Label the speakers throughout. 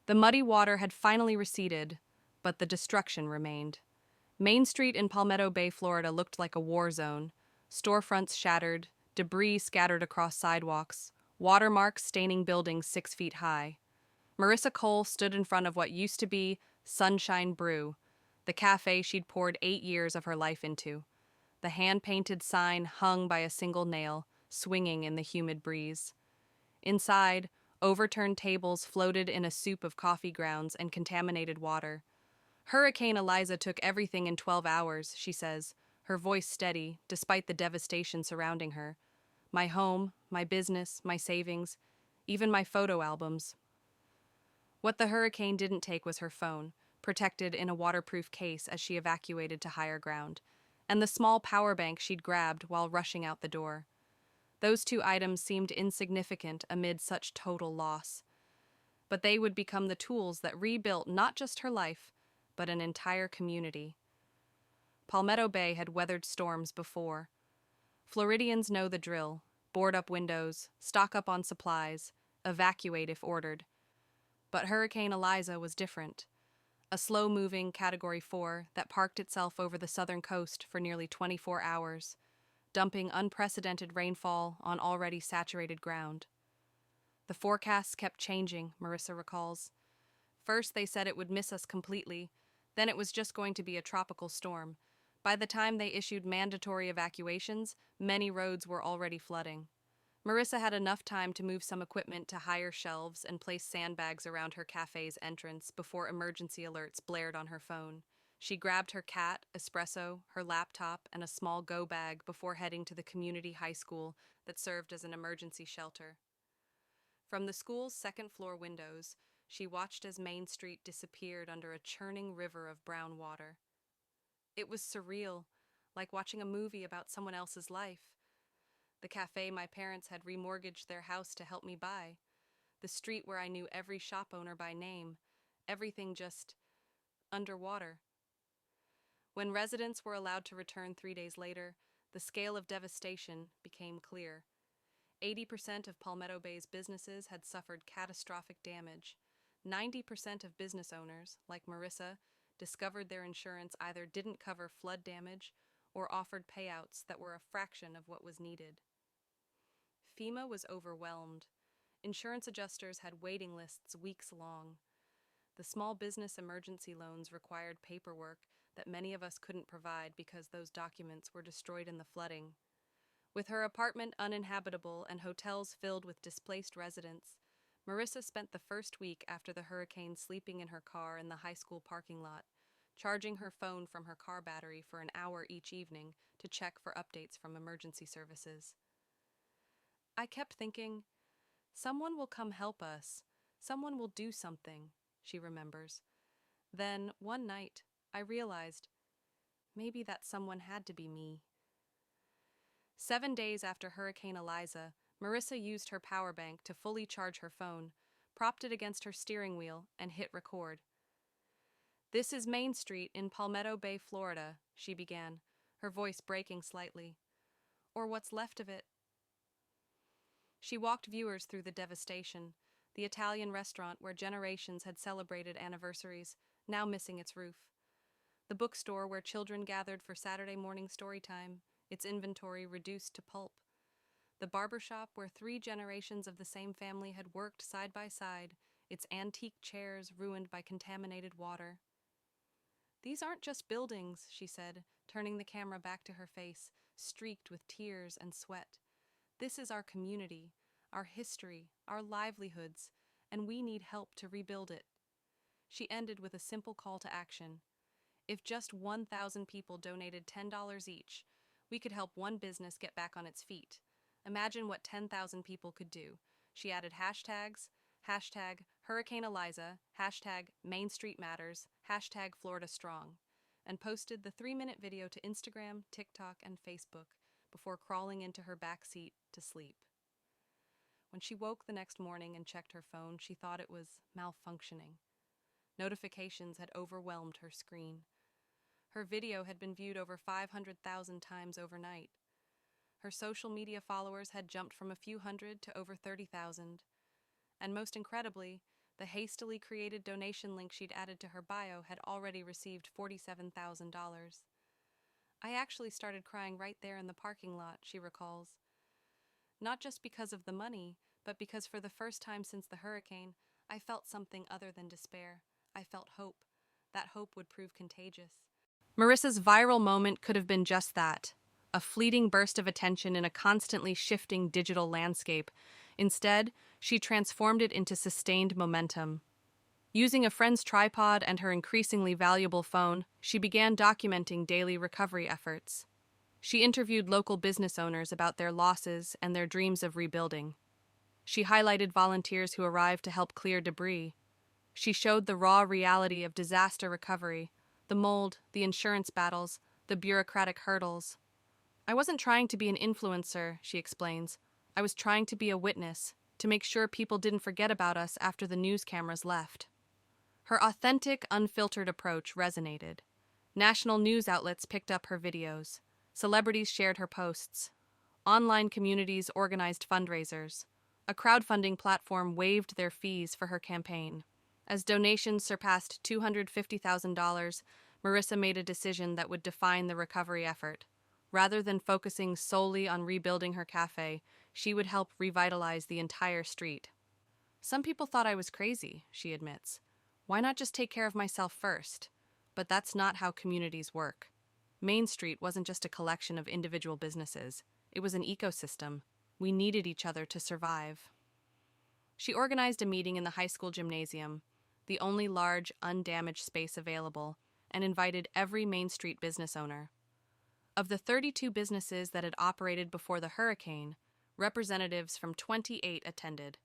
Speaker 1: The muddy water had finally receded, but the destruction remained. Main Street in Palmetto Bay, Florida looked like a war zone. Storefronts shattered, debris scattered across sidewalks, watermarks staining buildings 6 feet high. Marissa Cole stood in front of what used to be Sunshine Brew, the cafe she'd poured 8 years of her life into. The hand-painted sign hung by a single nail, swinging in the humid breeze. Inside, overturned tables floated in a soup of coffee grounds and contaminated water. Hurricane Eliza took everything in 12 hours, she says, her voice steady, despite the devastation surrounding her. My home, my business, my savings, even my photo albums. What the hurricane didn't take was her phone, protected in a waterproof case as she evacuated to higher ground, and the small power bank she'd grabbed while rushing out the door. Those two items seemed insignificant amid such total loss, but they would become the tools that rebuilt not just her life, but an entire community. Palmetto Bay had weathered storms before. Floridians know the drill: board up windows, stock up on supplies, evacuate if ordered. But Hurricane Eliza was different. A slow-moving Category 4 that parked itself over the southern coast for nearly 24 hours, dumping unprecedented rainfall on already saturated ground. The forecasts kept changing, Marissa recalls. First they said it would miss us completely, then it was just going to be a tropical storm. By the time they issued mandatory evacuations, many roads were already flooding. Marissa had enough time to move some equipment to higher shelves and place sandbags around her cafe's entrance before emergency alerts blared on her phone. She grabbed her cat, espresso, her laptop, and a small go bag before heading to the community high school that served as an emergency shelter. From the school's second-floor windows, she watched as Main Street disappeared under a churning river of brown water. It was surreal, like watching a movie about someone else's life. The cafe my parents had remortgaged their house to help me buy. The street where I knew every shop owner by name. Everything just underwater. When residents were allowed to return 3 days later, the scale of devastation became clear. 80% of Palmetto Bay's businesses had suffered catastrophic damage. 90% of business owners, like Marissa, discovered their insurance either didn't cover flood damage or offered payouts that were a fraction of what was needed. FEMA was overwhelmed. Insurance adjusters had waiting lists weeks long. The small business emergency loans required paperwork that many of us couldn't provide because those documents were destroyed in the flooding. With her apartment uninhabitable and hotels filled with displaced residents, Marissa spent the first week after the hurricane sleeping in her car in the high school parking lot, charging her phone from her car battery for an hour each evening to check for updates from emergency services. I kept thinking, someone will come help us. Someone will do something, she remembers. Then, one night, I realized maybe that someone had to be me. 7 days after Hurricane Eliza, Marissa used her power bank to fully charge her phone, propped it against her steering wheel, and hit record. "This is Main Street in Palmetto Bay, Florida," she began, her voice breaking slightly. "Or what's left of it." She walked viewers through the devastation, the Italian restaurant where generations had celebrated anniversaries, now missing its roof. The bookstore where children gathered for Saturday morning story time, its inventory reduced to pulp. The barbershop where 3 generations of the same family had worked side by side, its antique chairs ruined by contaminated water. "These aren't just buildings," she said, turning the camera back to her face, streaked with tears and sweat. "This is our community, our history, our livelihoods, and we need help to rebuild it." She ended with a simple call to action. If just 1,000 people donated $10 each, we could help one business get back on its feet. Imagine what 10,000 people could do. She added hashtags, hashtag Hurricane Eliza, hashtag Main Street Matters, hashtag Florida Strong, and posted the 3-minute video to Instagram, TikTok, and Facebook before crawling into her back seat to sleep. When she woke the next morning and checked her phone, she thought it was malfunctioning. Notifications had overwhelmed her screen. Her video had been viewed over 500,000 times overnight. Her social media followers had jumped from a few hundred to over 30,000. And most incredibly, The hastily created donation link she'd added to her bio had already received $47,000. I actually started crying right there in the parking lot, she recalls. Not just because of the money, but because for the first time since the hurricane, I felt something other than despair. I felt hope. That hope would prove contagious. Marissa's viral moment could have been just that, a fleeting burst of attention in a constantly shifting digital landscape. Instead, she transformed it into sustained momentum. Using a friend's tripod and her increasingly valuable phone, she began documenting daily recovery efforts. She interviewed local business owners about their losses and their dreams of rebuilding. She highlighted volunteers who arrived to help clear debris. She showed the raw reality of disaster recovery, the mold, the insurance battles, the bureaucratic hurdles. I wasn't trying to be an influencer, she explains. I was trying to be a witness, to make sure people didn't forget about us after the news cameras left. Her authentic, unfiltered approach resonated. National news outlets picked up her videos. Celebrities shared her posts. Online communities organized fundraisers. A crowdfunding platform waived their fees for her campaign. As donations surpassed $250,000, Marissa made a decision that would define the recovery effort. Rather than focusing solely on rebuilding her cafe, she would help revitalize the entire street. Some people thought I was crazy, she admits. Why not just take care of myself first? But that's not how communities work. Main Street wasn't just a collection of individual businesses. It was an ecosystem. We needed each other to survive. She organized a meeting in the high school gymnasium, the only large, undamaged space available, and invited every Main Street business owner. Of the 32 businesses that had operated before the hurricane, representatives from 28 attended.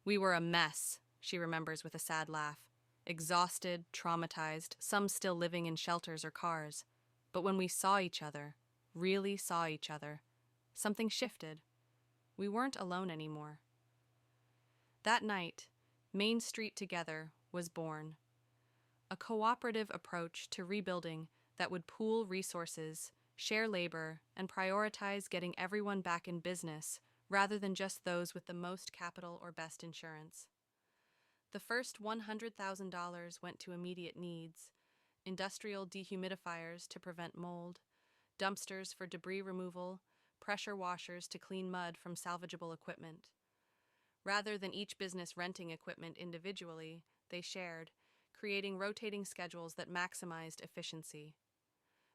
Speaker 1: We were a mess, she remembers with a sad laugh. Exhausted, traumatized, some still living in shelters or cars. But when we saw each other, really saw each other, something shifted. We weren't alone anymore. That night, Main Street Together was born. A cooperative approach to rebuilding that would pool resources, share labor, and prioritize getting everyone back in business rather than just those with the most capital or best insurance. The first $100,000 went to immediate needs: industrial dehumidifiers to prevent mold, dumpsters for debris removal, pressure washers to clean mud from salvageable equipment. Rather than each business renting equipment individually, they shared, creating rotating schedules that maximized efficiency.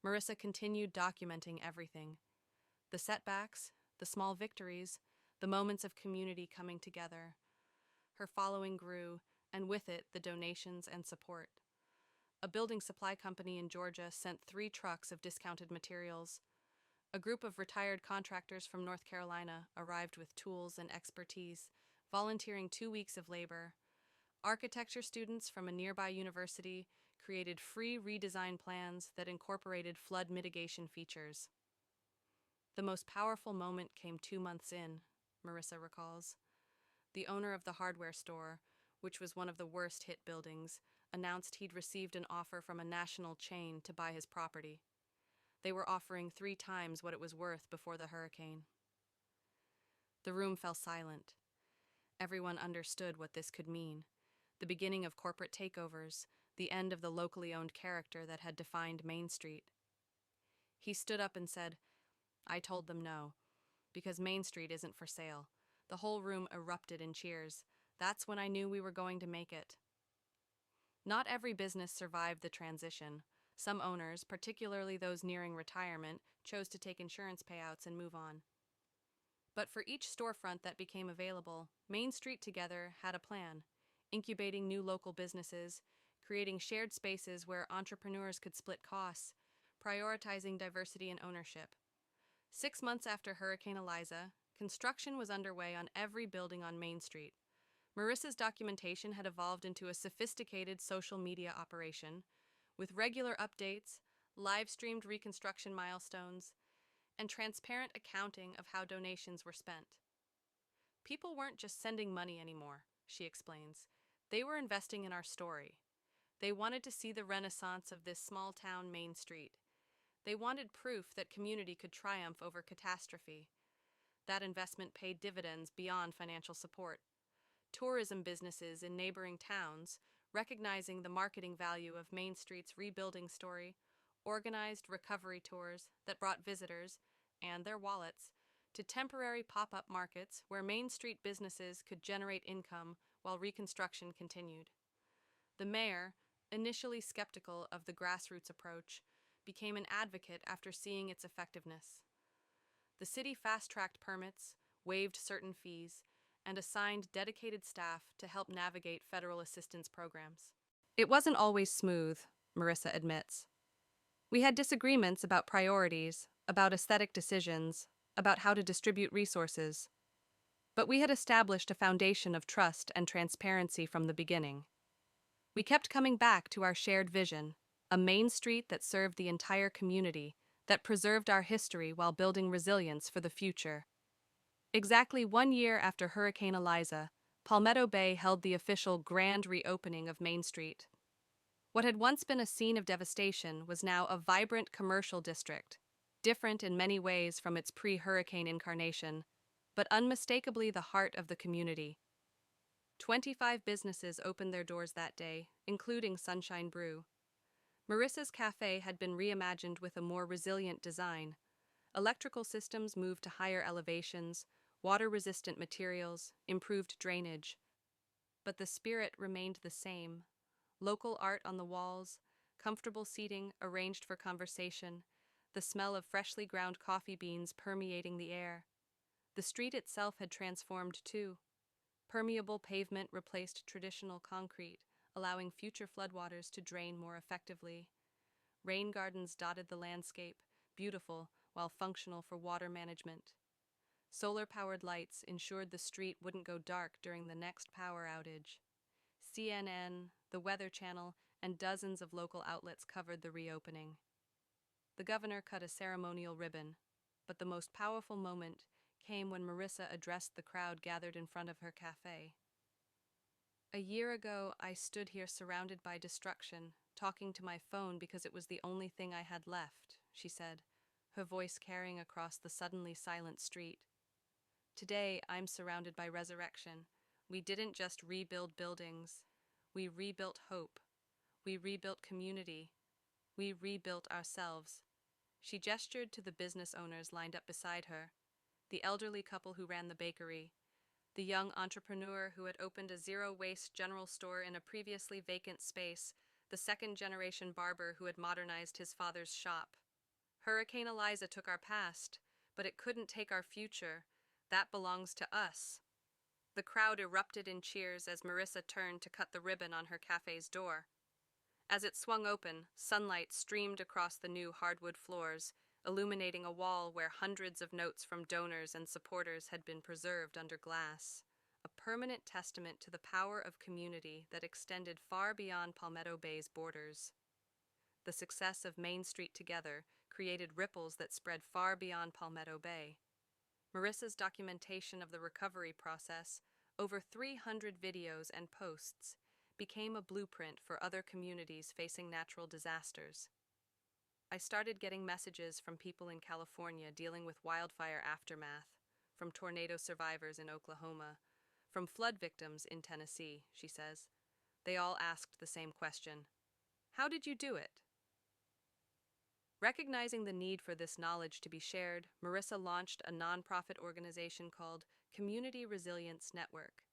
Speaker 1: Marissa continued documenting everything: the setbacks, the small victories, the moments of community coming together. Her following grew, and with it, the donations and support. A building supply company in Georgia sent 3 trucks of discounted materials. A group of retired contractors from North Carolina arrived with tools and expertise, volunteering 2 weeks of labor. Architecture students from a nearby university created free redesign plans that incorporated flood mitigation features. The most powerful moment came 2 months in, Marissa recalls. The owner of the hardware store, which was one of the worst hit buildings, announced he'd received an offer from a national chain to buy his property. They were offering 3 times what it was worth before the hurricane. The room fell silent. Everyone understood what this could mean: the beginning of corporate takeovers, the end of the locally owned character that had defined Main Street. He stood up and said, "I told them no, because Main Street isn't for sale." The whole room erupted in cheers. That's when I knew we were going to make it. Not every business survived the transition. Some owners, particularly those nearing retirement, chose to take insurance payouts and move on. But for each storefront that became available, Main Street Together had a plan: incubating new local businesses, creating shared spaces where entrepreneurs could split costs, prioritizing diversity and ownership. 6 months after Hurricane Eliza, construction was underway on every building on Main Street. Marissa's documentation had evolved into a sophisticated social media operation, with regular updates, live-streamed reconstruction milestones, and transparent accounting of how donations were spent. People weren't just sending money anymore, she explains. They were investing in our story. They wanted to see the renaissance of this small-town Main Street. They wanted proof that community could triumph over catastrophe. That investment paid dividends beyond financial support. tourism businesses in neighboring towns, recognizing the marketing value of Main Street's rebuilding story, organized recovery tours that brought visitors and their wallets to temporary pop-up markets where Main Street businesses could generate income while reconstruction continued. The mayor, initially skeptical of the grassroots approach, became an advocate after seeing its effectiveness. The city fast-tracked permits, waived certain fees, and assigned dedicated staff to help navigate federal assistance programs. It wasn't always smooth, Marissa admits. We had disagreements about priorities, about aesthetic decisions, about how to distribute resources. But we had established a foundation of trust and transparency from the beginning. We kept coming back to our shared vision, a Main Street that served the entire community, that preserved our history while building resilience for the future. Exactly 1 year after Hurricane Eliza, Palmetto Bay held the official grand reopening of Main Street. What had once been a scene of devastation was now a vibrant commercial district, different in many ways from its pre-hurricane incarnation, but unmistakably the heart of the community. 25 businesses opened their doors that day, including Sunshine Brew. Marissa's cafe had been reimagined with a more resilient design. Electrical systems moved to higher elevations, water-resistant materials, improved drainage. But the spirit remained the same. Local art on the walls, comfortable seating arranged for conversation, the smell of freshly ground coffee beans permeating the air. The street itself had transformed too. Permeable pavement replaced traditional concrete, allowing future floodwaters to drain more effectively. Rain gardens dotted the landscape, beautiful while functional for water management. Solar-powered lights ensured the street wouldn't go dark during the next power outage. CNN, the Weather Channel, and dozens of local outlets covered the reopening. The governor cut a ceremonial ribbon, but the most powerful moment came when Marissa addressed the crowd gathered in front of her cafe. "A year ago, I stood here surrounded by destruction, talking to my phone because it was the only thing I had left," she said, her voice carrying across the suddenly silent street. "Today, I'm surrounded by resurrection. We didn't just rebuild buildings. We rebuilt hope. We rebuilt community. We rebuilt ourselves." She gestured to the business owners lined up beside her, the elderly couple who ran the bakery, the young entrepreneur who had opened a zero-waste general store in a previously vacant space, the second-generation barber who had modernized his father's shop. "Hurricane Eliza took our past, but it couldn't take our future. That belongs to us." The crowd erupted in cheers as Marissa turned to cut the ribbon on her cafe's door. As it swung open, sunlight streamed across the new hardwood floors, illuminating a wall where hundreds of notes from donors and supporters had been preserved under glass, a permanent testament to the power of community that extended far beyond Palmetto Bay's borders. The success of Main Street Together created ripples that spread far beyond Palmetto Bay. Marissa's documentation of the recovery process, over 300 videos and posts, became a blueprint for other communities facing natural disasters. I started getting messages from people in California dealing with wildfire aftermath, from tornado survivors in Oklahoma, from flood victims in Tennessee, she says. They all asked the same question: "How did you do it?" Recognizing the need for this knowledge to be shared, Marissa launched a nonprofit organization called Community Resilience Network.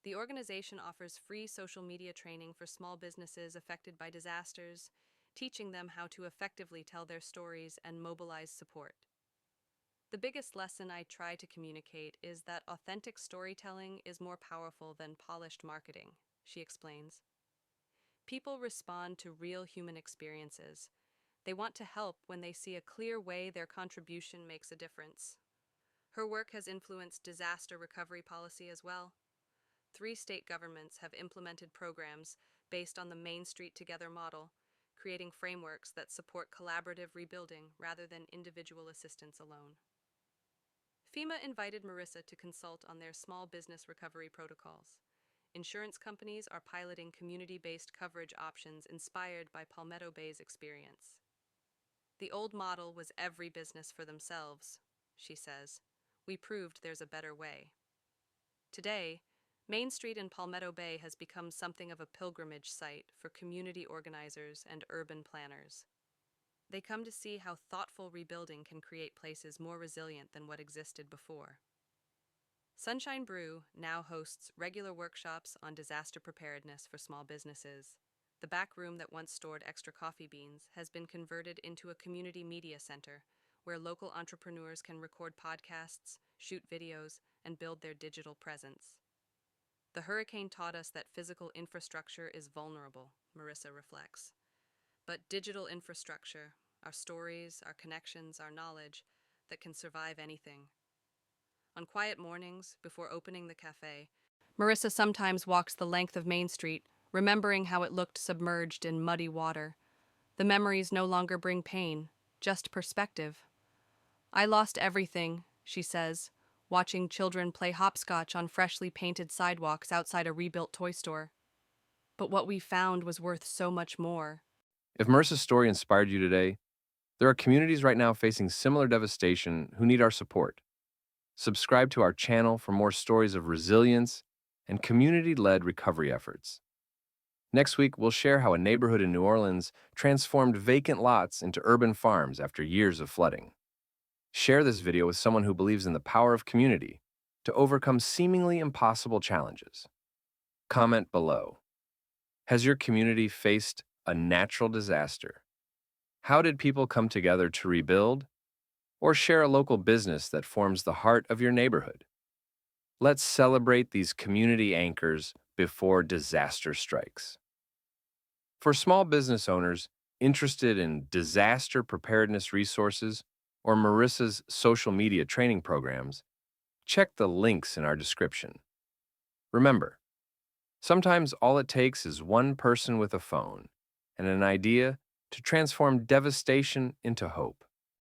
Speaker 1: The organization offers free social media training for small businesses affected by disasters, teaching them how to effectively tell their stories and mobilize support. "The biggest lesson I try to communicate is that authentic storytelling is more powerful than polished marketing," she explains. "People respond to real human experiences. They want to help when they see a clear way their contribution makes a difference." Her work has influenced disaster recovery policy as well. 3 state governments have implemented programs based on the Main Street Together model, creating frameworks that support collaborative rebuilding rather than individual assistance alone. FEMA invited Marissa to consult on their small business recovery protocols. Insurance companies are piloting community-based coverage options inspired by Palmetto Bay's experience. "The old model was every business for themselves," she says. "We proved there's a better way." Today, Main Street in Palmetto Bay has become something of a pilgrimage site for community organizers and urban planners. They come to see how thoughtful rebuilding can create places more resilient than what existed before. Sunshine Brew now hosts regular workshops on disaster preparedness for small businesses. The back room that once stored extra coffee beans has been converted into a community media center where local entrepreneurs can record podcasts, shoot videos, and build their digital presence. The hurricane taught us that physical infrastructure is vulnerable, Marissa reflects. But digital infrastructure, our stories, our connections, our knowledge, that can survive anything. On quiet mornings, before opening the cafe, Marissa sometimes walks the length of Main Street, remembering how it looked submerged in muddy water. The memories no longer bring pain, just perspective. I lost everything, she says, watching children play hopscotch on freshly painted sidewalks outside a rebuilt toy store. But what we found was worth so much more.
Speaker 2: If Marissa's story inspired you today, there are communities right now facing similar devastation who need our support. Subscribe to our channel for more stories of resilience and community-led recovery efforts. Next week, we'll share how a neighborhood in New Orleans transformed vacant lots into urban farms after years of flooding. Share this video with someone who believes in the power of community to overcome seemingly impossible challenges. Comment below. Has your community faced a natural disaster? How did people come together to rebuild? Or share a local business that forms the heart of your neighborhood? Let's celebrate these community anchors before disaster strikes. For small business owners interested in disaster preparedness resources or Marissa's social media training programs, check the links in our description. Remember, sometimes all it takes is one person with a phone and an idea to transform devastation into hope.